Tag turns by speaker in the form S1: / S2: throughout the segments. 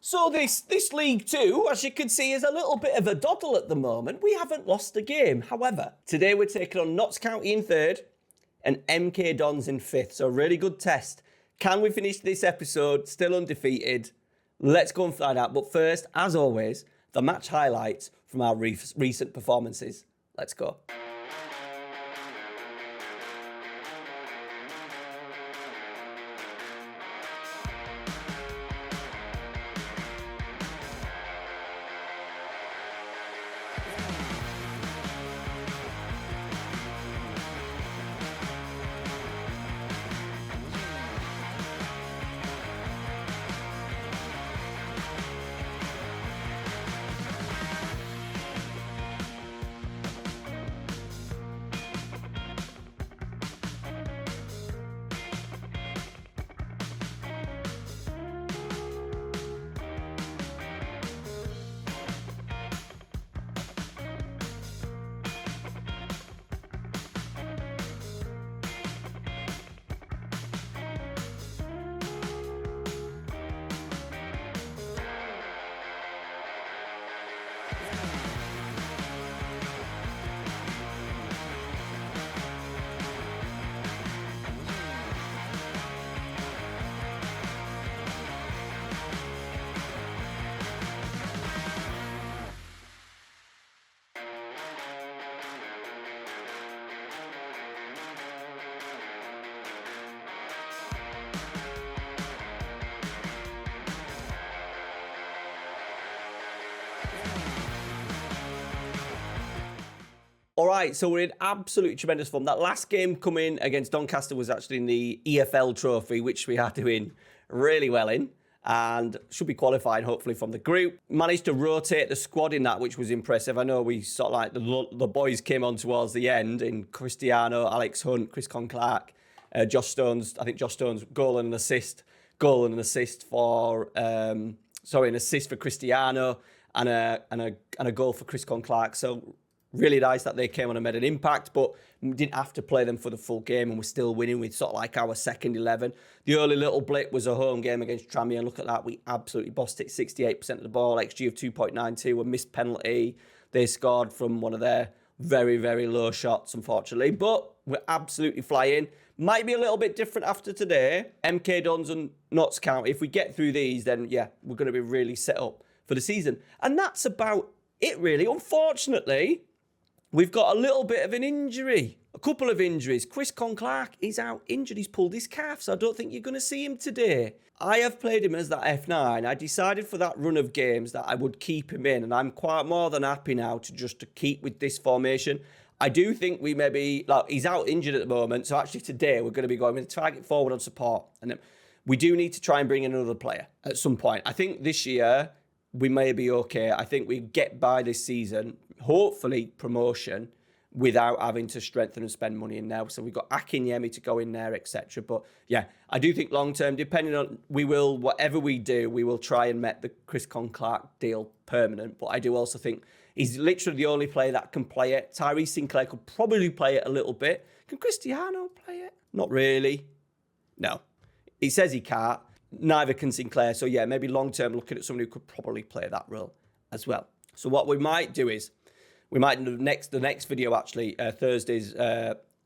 S1: So this League 2, as you can see, is a little bit of a doddle at the moment. We haven't lost a game. However, today we're taking on Notts County in third and MK Dons in fifth. So a really good test. Can we finish this episode still undefeated? Let's go and find out. But first, as always, the match highlights from our recent performances. Let's go. All right, so we're in absolutely tremendous form. That last game coming against Doncaster was actually in the EFL trophy, which we are doing really well in and should be qualifying, hopefully, from the group. Managed to rotate the squad in that, which was impressive. I know we sort of like the boys came on towards the end in Cristiano, Alex Hunt, Chris Clark, Josh Stones. I think Josh Stones goal and an assist for an assist for Cristiano and a goal for Chris Clark. So really nice that they came on and made an impact, but we didn't have to play them for the full game and we're still winning with sort of like our second 11. The only little blip was a home game against Tranmere, and look at that, we absolutely bossed it, 68% of the ball, XG of 2.92, a missed penalty. They scored from one of their very, very low shots, unfortunately, but we're absolutely flying. Might be a little bit different after today. MK Dons and Notts County, if we get through these, then yeah, we're going to be really set up for the season. And that's about it, really. Unfortunately, we've got a little bit of an injury, a couple of injuries. Chris Clark is out injured. He's pulled his calf, so I don't think you're going to see him today. I have played him as that F9. I decided for that run of games that I would keep him in, and I'm quite more than happy now to keep with this formation. I do think we maybe, like, he's out injured at the moment, so actually today we're going to be going with a target forward on support, and then we do need to try and bring in another player at some point. I think this year we may be okay. I think we get by this season, hopefully promotion, without having to strengthen and spend money in there. So we've got Akinyemi to go in there, etc. But yeah, I do think long term, depending on, whatever we do, we will try and make the Chris Clark deal permanent. But I do also think he's literally the only player that can play it. Tyrese Sinclair could probably play it a little bit. Can Cristiano play it? Not really. No. He says he can't. Neither can Sinclair. So yeah, maybe long term looking at somebody who could probably play that role as well. So what we might do is, we might the next video actually,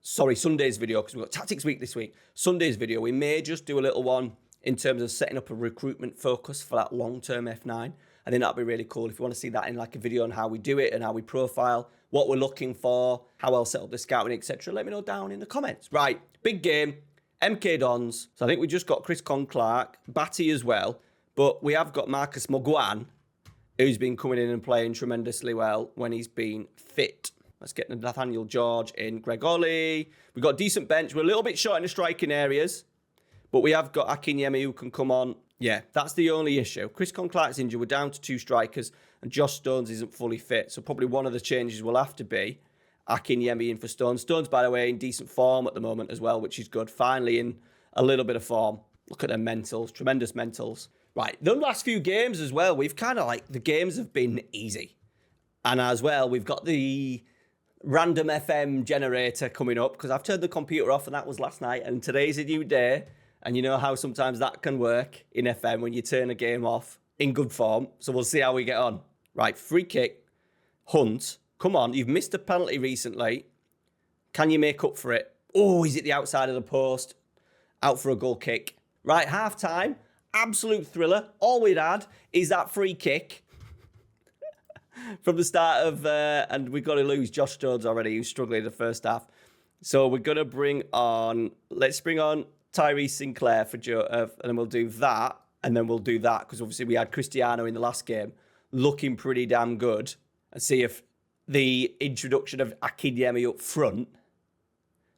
S1: Sunday's video, because we've got Tactics Week this week. Sunday's video, we may just do a little one in terms of setting up a recruitment focus for that long-term F9. I think that'd be really cool. If you want to see that in like a video on how we do it and how we profile, what we're looking for, how I'll set up the scouting, etc., let me know down in the comments. Right, big game, MK Dons. So I think we just got Chris Clark, Batty as well, but we have got Marcus Mogwan, who's been coming in and playing tremendously well when he's been fit. Let's get Nathaniel George in, Greg Ollie. We've got a decent bench. We're a little bit short in the striking areas, but we have got Akinyemi who can come on. Yeah, that's the only issue. Chris Clark's injured. We're down to 2 strikers, and Josh Stones isn't fully fit. So probably one of the changes will have to be Akinyemi in for Stones. Stones, by the way, in decent form at the moment as well, which is good. Finally in a little bit of form. Look at their mentals, tremendous mentals. Right, the last few games as well, we've kind of like, the games have been easy. And as well, we've got the random FM generator coming up, because I've turned the computer off and that was last night, and today's a new day. And you know how sometimes that can work in FM when you turn a game off in good form, so we'll see how we get on. Right, free kick. Hunt, come on, you've missed a penalty recently. Can you make up for it? Oh, he's at the outside of the post. Out for a goal kick. Right, half time. Absolute thriller. All we'd had is that free kick from the start of, and we've got to lose Josh Jones already, who's struggling in the first half. So we're going to let's bring on Tyrese Sinclair for Joe, and then we'll do that, and then we'll do that, because obviously we had Cristiano in the last game, looking pretty damn good, and see if the introduction of Akinyemi up front,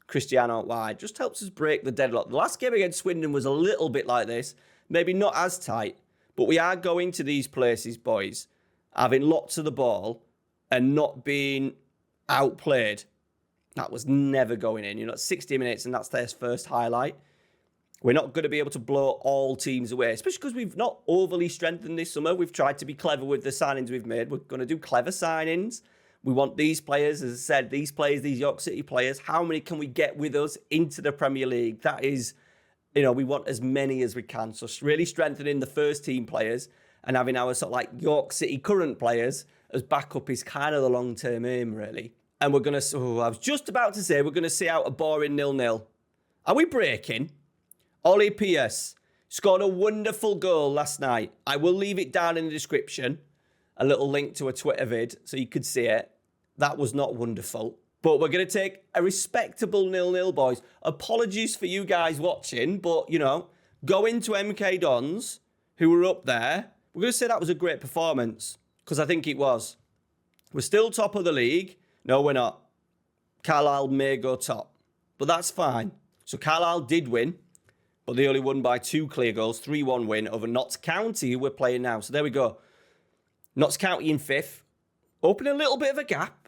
S1: Cristiano out wide, just helps us break the deadlock. The last game against Swindon was a little bit like this, maybe not as tight, but we are going to these places, boys, having lots of the ball and not being outplayed. That was never going in. 60 minutes and that's their first highlight. We're not going to be able to blow all teams away, especially because we've not overly strengthened this summer. We've tried to be clever with the signings we've made. We're going to do clever signings. We want these players, as I said, these York City players, how many can we get with us into the Premier League? That is, we want as many as we can. So really strengthening the first team players and having our sort of like York City current players as backup is kind of the long-term aim, really. And we're going to, I was just about to say, we're going to see out a boring 0-0. Are we breaking? Ollie Pierce scored a wonderful goal last night. I will leave it down in the description. A little link to a Twitter vid so you could see it. That was not wonderful. But we're going to take a respectable 0-0, boys. Apologies for you guys watching, but, go into MK Dons, who were up there. We're going to say that was a great performance, because I think it was. We're still top of the league. No, we're not. Carlisle may go top, but that's fine. So Carlisle did win, but they only won by 2 clear goals, 3-1 win over Notts County, who we're playing now. So there we go. Notts County in 5th. Opening a little bit of a gap.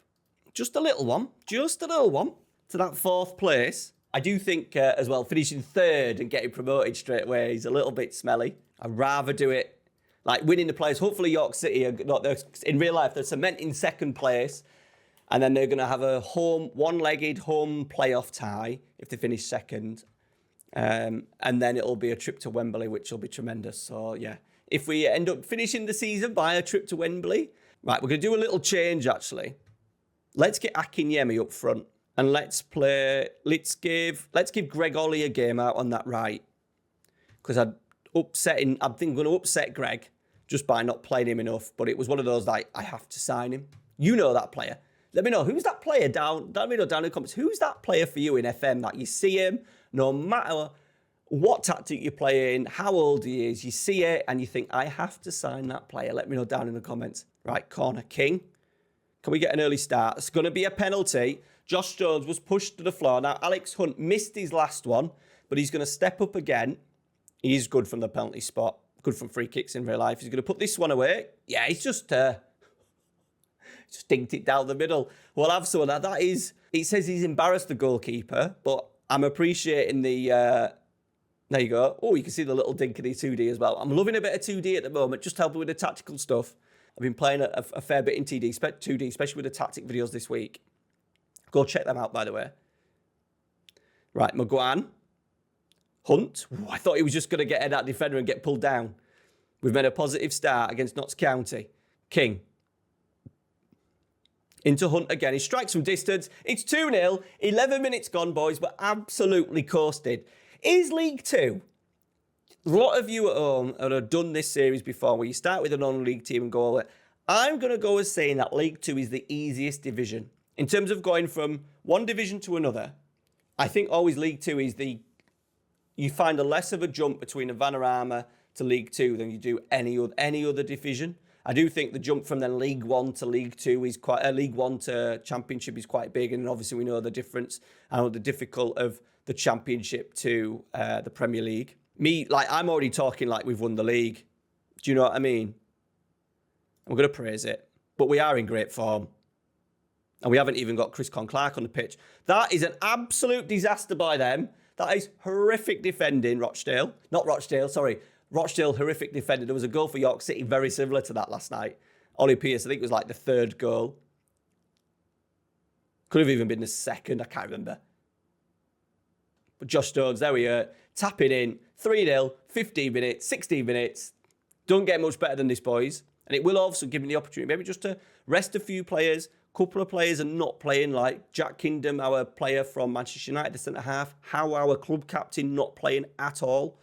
S1: Just a little one. Just a little one to that 4th place. I do think as well, finishing 3rd and getting promoted straight away is a little bit smelly. I'd rather do it like winning the players. Hopefully York City are not in real life. They're cementing 2nd place. And then they're going to have a one-legged home playoff tie if they finish 2nd. And then it'll be a trip to Wembley, which will be tremendous. So, yeah. If we end up finishing the season by a trip to Wembley, right, we're going to do a little change, actually. Let's get Akinyemi up front. And let's give Greg Ollie a game out on that right. Because I think I'm going to upset Greg just by not playing him enough. But it was one of those, like, I have to sign him. You know that player. Let me know, who's that player down? Let me know down in the comments. Who's that player for you in FM that you see him, no matter what tactic you're playing, how old he is, you see it and you think, I have to sign that player. Let me know down in the comments. Right, corner King. Can we get an early start? It's going to be a penalty. Josh Jones was pushed to the floor. Now, Alex Hunt missed his last one, but he's going to step up again. He's good from the penalty spot. Good from free kicks in real life. He's going to put this one away. Yeah, he's just dinked it down the middle. We'll have some of that. That is, it says he's embarrassed the goalkeeper, but I'm appreciating the, there you go. Oh, you can see the little dinkity 2D as well. I'm loving a bit of 2D at the moment, just helping with the tactical stuff. I've been playing a fair bit in 2D, especially with the tactic videos this week. Go check them out, by the way. Right, McGuan. Hunt. Ooh, I thought he was just going to get at that defender and get pulled down. We've made a positive start against Notts County. King. Into Hunt again. He strikes from distance. It's 2-0. 11 minutes gone, boys. We're absolutely coasted. Is League Two? A lot of you at home have done this series before where you start with a non-league team and go over. I'm going to go as saying that League Two is the easiest division. In terms of going from one division to another, I think always League Two is you find a less of a jump between a Vanarama to League Two than you do any other division. I do think the jump from then League One to League Two is League One to Championship is quite big, and obviously we know the difference and the difficult of the Championship to the Premier League. I'm already talking like we've won the league. Do you know what I mean? I'm going to praise it, but we are in great form, and we haven't even got Chris Clark on the pitch. That is an absolute disaster by them. That is horrific defending, Rochdale. Rochdale, horrific defender. There was a goal for York City very similar to that last night. Ollie Pierce, I think it was like the 3rd goal. Could have even been the 2nd, I can't remember. But Josh Jones, there we are. Tap it in. 3-0, 15 minutes, 16 minutes. Don't get much better than this, boys. And it will also give me the opportunity maybe just to rest a few players. Couple of players are not playing, like Jack Kingdom, our player from Manchester United, the centre-half. How our club captain not playing at all.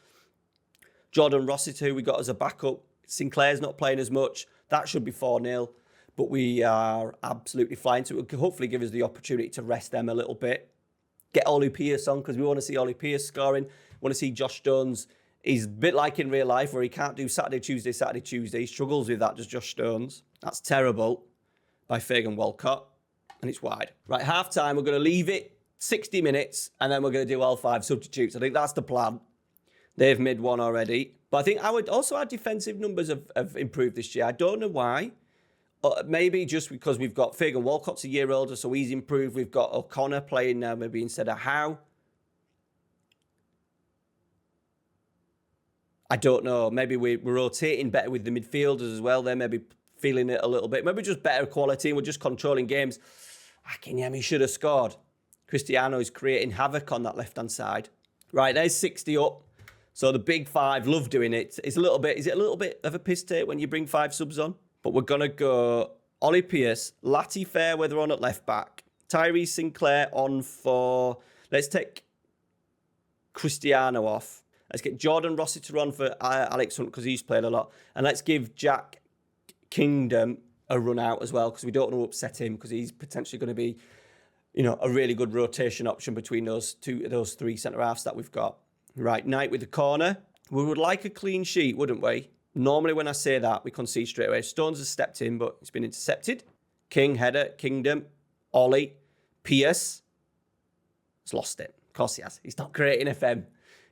S1: Jordan Rossiter, who we got as a backup. Sinclair's not playing as much. That should be 4-0. But we are absolutely flying. So it will hopefully give us the opportunity to rest them a little bit. Get Ollie Pearce on, because we want to see Ollie Pearce scoring. Want to see Josh Stones. He's a bit like in real life, where he can't do Saturday, Tuesday. He struggles with that, does Josh Stones. That's terrible by Fagan Walcott. And it's wide. Right, half-time, we're going to leave it 60 minutes, and then we're going to do all 5 substitutes. I think that's the plan. They've made one already. But I think our defensive numbers have improved this year. I don't know why. Maybe just because we've got Fagan Walcott's a year older, so he's improved. We've got O'Connor playing now, maybe instead of Howe. I don't know. Maybe we're rotating better with the midfielders as well. They're maybe feeling it a little bit. Maybe just better quality and we're just controlling games. Akinyemi should have scored. Cristiano is creating havoc on that left-hand side. Right, there's 60 up. So the big 5, love doing it. Is it a little bit of a piss take when you bring 5 subs on? But we're going to go Ollie Pearce, Lati Fairweather on at left-back, Tyrese Sinclair on for... Let's take Cristiano off. Let's get Jordan Rossiter on for Alex Hunt because he's played a lot. And let's give Jack Kingdom a run out as well because we don't want to upset him because he's potentially going to be, a really good rotation option between those 3 centre-halves that we've got. Right, Knight with the corner. We would like a clean sheet, wouldn't we? Normally when I say that, we concede straight away. Stones has stepped in, but it's been intercepted. King, header, Kingdom, Ollie, Pearce. He's lost it. Of course he has. He's not great in FM.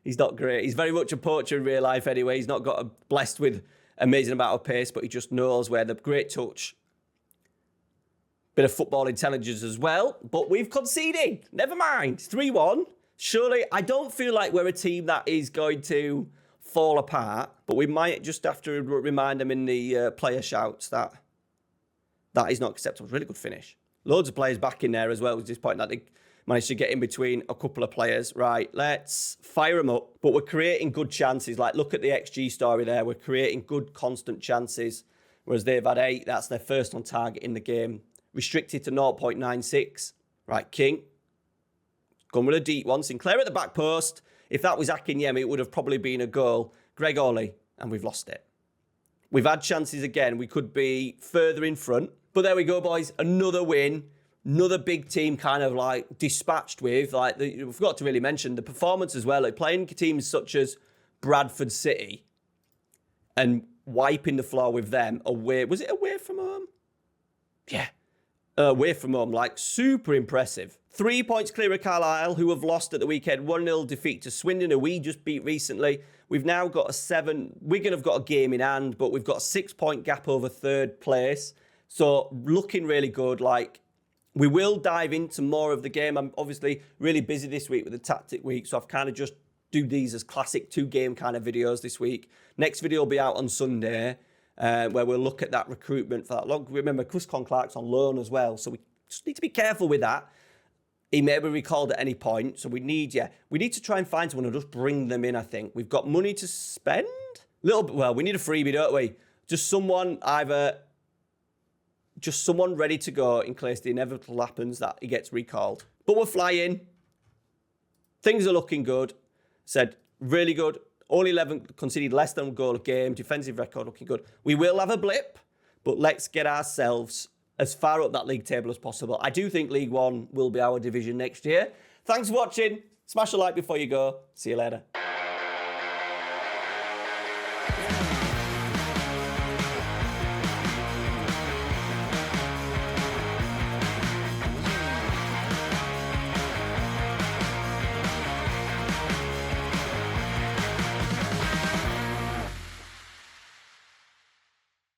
S1: He's not great. He's very much a poacher in real life anyway. He's not got blessed with amazing amount of pace, but he just knows where the great touch. Bit of football intelligence as well. But we've conceded. Never mind. 3-1. Surely, I don't feel like we're a team that is going to fall apart, but we might just have to remind them in the player shouts that is not acceptable. Really good finish. Loads of players back in there as well. It was disappointing that they managed to get in between a couple of players. Right, let's fire them up. But we're creating good chances. Like, look at the XG story there. We're creating good, constant chances. Whereas they've had 8. That's their first on target in the game. Restricted to 0.96. Right, King. Gone with a deep one. Sinclair at the back post. If that was Akinyemi, it would have probably been a goal. Greg Ollie, and we've lost it. We've had chances again. We could be further in front. But there we go, boys. Another win. Another big team kind of like dispatched with. We forgot to really mention the performance as well. Like playing teams such as Bradford City and wiping the floor with them away. Was it away from home? Yeah. Away from home. Like super impressive. 3 points clear of Carlisle, who have lost at the weekend. 1-0 defeat to Swindon, who we just beat recently. We've now got a 7. Wigan have got a game in hand, but we've got a 6-point gap over third place. So looking really good. Like, we will dive into more of the game. I'm obviously really busy this week with the tactic week, so I've kind of just do these as classic 2-game kind of videos this week. Next video will be out on Sunday, where we'll look at that recruitment for that long. Remember, Chris Clark's on loan as well, so we just need to be careful with that. He may be recalled at any point, so we need to try and find someone and just bring them in, I think. We've got money to spend. We need a freebie, don't we? Just someone ready to go in case the inevitable happens that he gets recalled. But we're flying. Things are looking good. Said really good. Only 11 conceded less than a goal a game. Defensive record looking good. We will have a blip, but let's get ourselves as far up that league table as possible. I do think League One will be our division next year. Thanks for watching. Smash a like before you go. See you later.